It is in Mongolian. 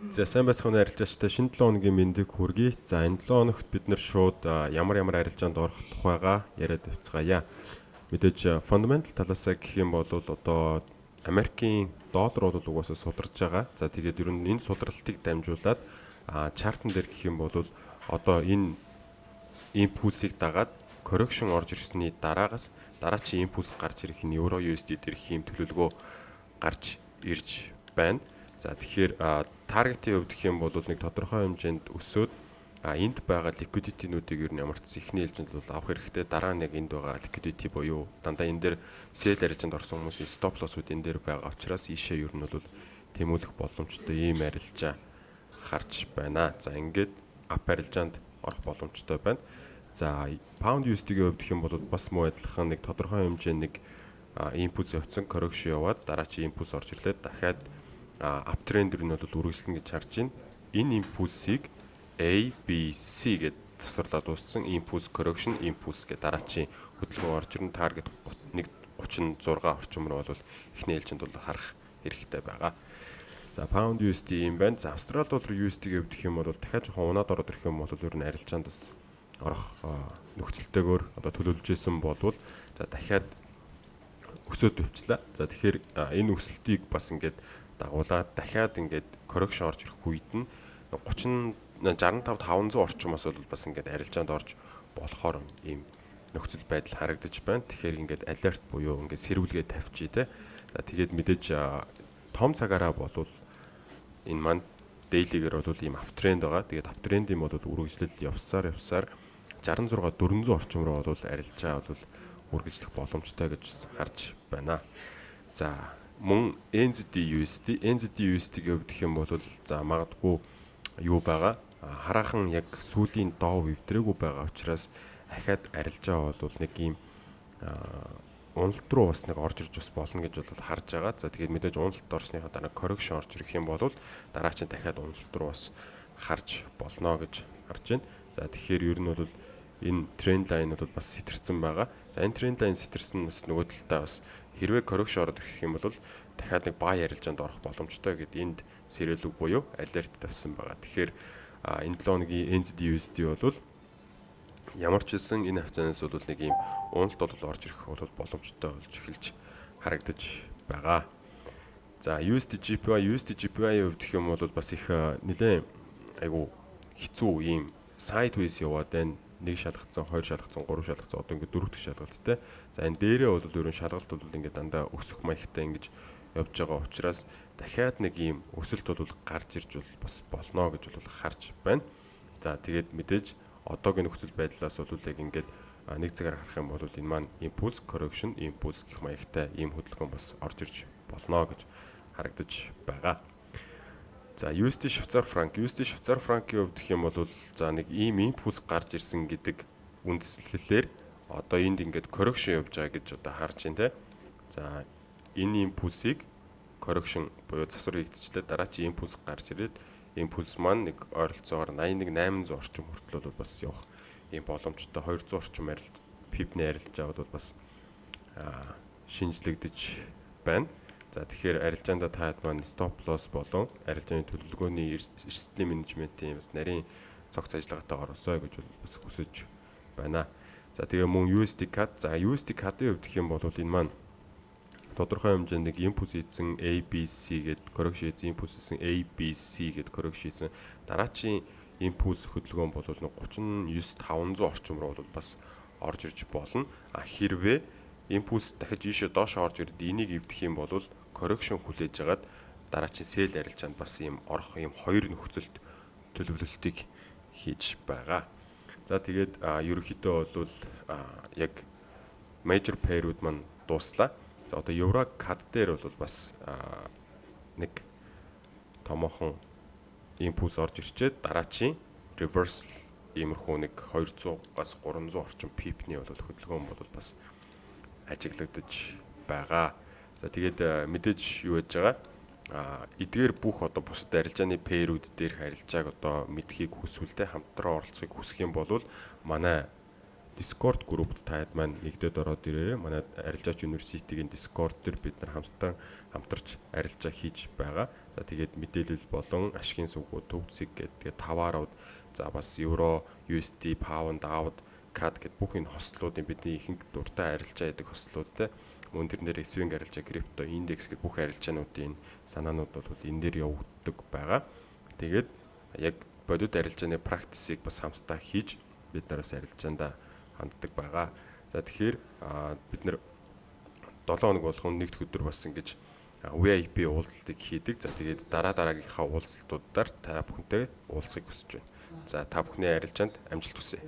За сайн байцгаана арилжаачтай шинэ 7 хоногийн мэндийг хүргэе. За энэ 7 хоногт бид нэр шууд ямар арилжаанд орох тухайга яриад явцгаая. Мэдээж фундаментал талаасаа гэх юм бол одоо Америкийн доллар бол угаасаа суларж байгаа. За тэгээд ер нь энэ сулралтыг дамжуулаад чартн дээр гэх юм бол одоо энэ импульсыг дагаад correction орж ирсний дараагаас дараачийн импульс гарч ирэх нь Euro USD дээр хийм төлөвлөгөө гарч ирж байна. За тэгэхээр таргетийн хувьд гэх юм бол нэг тодорхой хэмжээнд өсөөд энд байгаа liquidity-нүүдийг ер нь ямар ч ихний ээлжинд бол авах хэрэгтэй. Дараа нь яг энд байгаа liquidity буюу дандаа энэ дээр sell арилжаанд орсон хүмүүсийн stop loss-ууд энэ дээр байгаа учраас ийшээ ер нь бол тэмүүлэх боломжтой ийм арилжаа харж байна. За ингээд up арилжаанд орох боломжтой байна. За pound USD-ийн хувьд гэх юм бол бас муу адилхан нэг тодорхой хэмжээний нэг импульс явцсан correction яваад дараачийн импульс орж ирлээ. Дахиад uptrend нь бол үргэлжлэнэ гэж харж байна. Энэ импульсийг A, B, C гэд засварлаад дууссан импульс correction импульс гэдэг дараачийн хөдөлгөөн орж ирэн таргет 1.36 орчим руу бол эхний ээлжинд бол харах хэрэгтэй байгаа. За pound USD юм байна. За австрал доллар USD-ийн хувьд гэх юм бол дахиад жоохон унаад ороод ирэх юм бол ер нь арилжаанд бас орох нөхцөлтэйгээр одоо төлөвлөж исэн болвол за дахиад өсөөд өвчлээ. За тэгэхээр энэ өсөлтийг бас ингээд дагуулаад дахиад ингээд correction орж ирэх үед нь 65-500 орчмоос бол бас ингээд арилжаанд орж болохоор ийм нөхцөл байдал харагдаж байна. Тэгэхээр ингээд alert буюу ингээд сэрүүлгээ тавьчих те. За тэгээд мэдээж том цагаараа болвол энэ манд daily-гээр бол ийм uptrend байгаа. Тэгээд uptrend-ийн бол үргэлжлэл явсаар 66-400 орчим руу бол арилжаа бол үргэлжлэх боломжтой гэж харж байна. За мөн NZD-ийн хувьд гэх юм бол за магадгүй юу байгаа хараахан яг сүүлийн доо хөвдрээгүй байгаа учраас ахаад арилжаа бол нэг ийм уналт руу бас нэг орж ирж бас болно гэж бол харж байгаа. За тэгээд мэдээж уналт орсныхаа дараа correction орж ирэх юм бол дараа чинь дахиад уналт руу бас харж болно гэж харж байна. За тэгэхээр ер нь бол энэ тренд лайн бол бас сэтэрсэн байгаа. За энэ тренд лайн сэтэрсэн бас нөгөө талдаа бас хэрвээ correction ороод ирэх юм бол дахиад нэг buy арилжаанд орох боломжтой гэд энд сэрэлэг буюу alert тавьсан байгаа. Тэгэхээр энэ 7 хоногийн NZD-USD бол ямар ч хэлсэн энэ хавцаанаас бол нэг ийм уналт бол орж ирэх бол боломжтой болж эхэлж харагдаж байгаа. За USD/GPY хувьд гэх юм бол бас их нэлээд айгу хэцүү ийм sideways яваад байна. Нэг шалгацсан, хоёр шалгацсан, гурав шалгацсан одоо ингээд дөрөв дэх шалгалттай. За энэ дээрээ бол ерөн шалгалт бол ингээд дандаа өсөх маягтай ингэж явж байгаа учраас дахиад нэг ийм өсөлт бол гарч ирж бол бас болно гэж бол харж байна. За тэгээд мэдээж одоогийн нөхцөл байдлаас бол яг ингээд нэг цагаар харах юм бол энэ маань импульс correction импульс гэх маягтай ийм хөдөлгөөн бас орж ирж болно гэж харагдаж байгаа. За USD Швейцар франк франкийн хувьд гэх юм бол за нэг ийм импульс гарч ирсэн гэдэг үндслэлээр одоо энд ингээд correction явж байгаа гэж одоо харж байна те. За энэ импульсийг correction буюу засвар хийгдчихлээ дараачийн импульс гарч ирээд импульс маань нэг ойролцоогоор 81-800 орчим хүртэл бол бас явах ийм боломжтой 200 орчим пипний арилжаа бол бас шинжлэгдэж байна. За тэгэхээр арилжаанда таад маань stop loss болон арилжааны төлөвлөгөөний эрсдлийн менежментийн бас нарийн цогц ажиллагаатай оросоо гэж бас хүсэж байна. За тэгээ мөн USD CAD. За USD CAD-ийн хувьд гэх юм бол энэ маань тодорхой хэмжээнд нэг импульс хийсэн ABC гэдэг correction хийсэн импульс хийсэн ABC гэдэг correction хийсэн дараачийн импульс хөдөлгөөн бол 39-500 орчим руу бол бас орж ирж болно. Хэрвээ импульс дахиж ийшээ доош орж ирээд энийг эвдэх юм бол correction хүлээж агаад дараачийн sell арилжаанд бас ийм орох ийм хоёр нөхцөлд төлөвлөлтийг хийж байгаа. За тэгээд ерөнхийдөө бол яг major pair-ууд маань дууслаа. За одоо Euro CAD дээр бол бас нэг томоохон импульс орж ирчээд дараачийн reversal иймэрхүү нэг 200-аас 300 орчим пипний бол хөдөлгөөн бол бас ажиглагдаж байгаа. За тэгээд мэдээж юу яаж байгаа? Эдгээр бүх одоо бусад арилжааны пэрүүд дээрх арилжааг одоо мэдхийг хүсвэл хамтран оролцохыг хүсэх юм бол манай Discord группт таад маань нэгдээд ороод ирээрэй. Манай арилжаач University-гийн Discord дээр бид нар хамтарч арилжаа хийж байгаа. За За тэгээд мэдээлэл болон ашигын сүгүүд, төгсөг гэдэг таваарууд, за бас евро, USD, pound, AUD, CAD гэд бүх энэ хослуудын бидний ихэнх дуртай арилжаа гэдэг хослууд те мөн тэрнээр swing арилжаа, крипто, индекс гэх бүх арилжаануудын санаанууд бол энэ дээр явагддаг байгаа. Тэгээд яг бодит арилжааны практисыг бас хамтдаа хийж бид нараас арилжаандаа ханддаг байгаа. За тэгэхээр бид нэр 7 хоног болгон нэгд өдөр бас ингэж VIP уулзалтыг хийдэг. За тэгээд дараагийнхаа уулзалтуудаар та бүхэнтэй уулзахыг хүсэж байна. За та бүхний арилжаанд амжилт хүсье.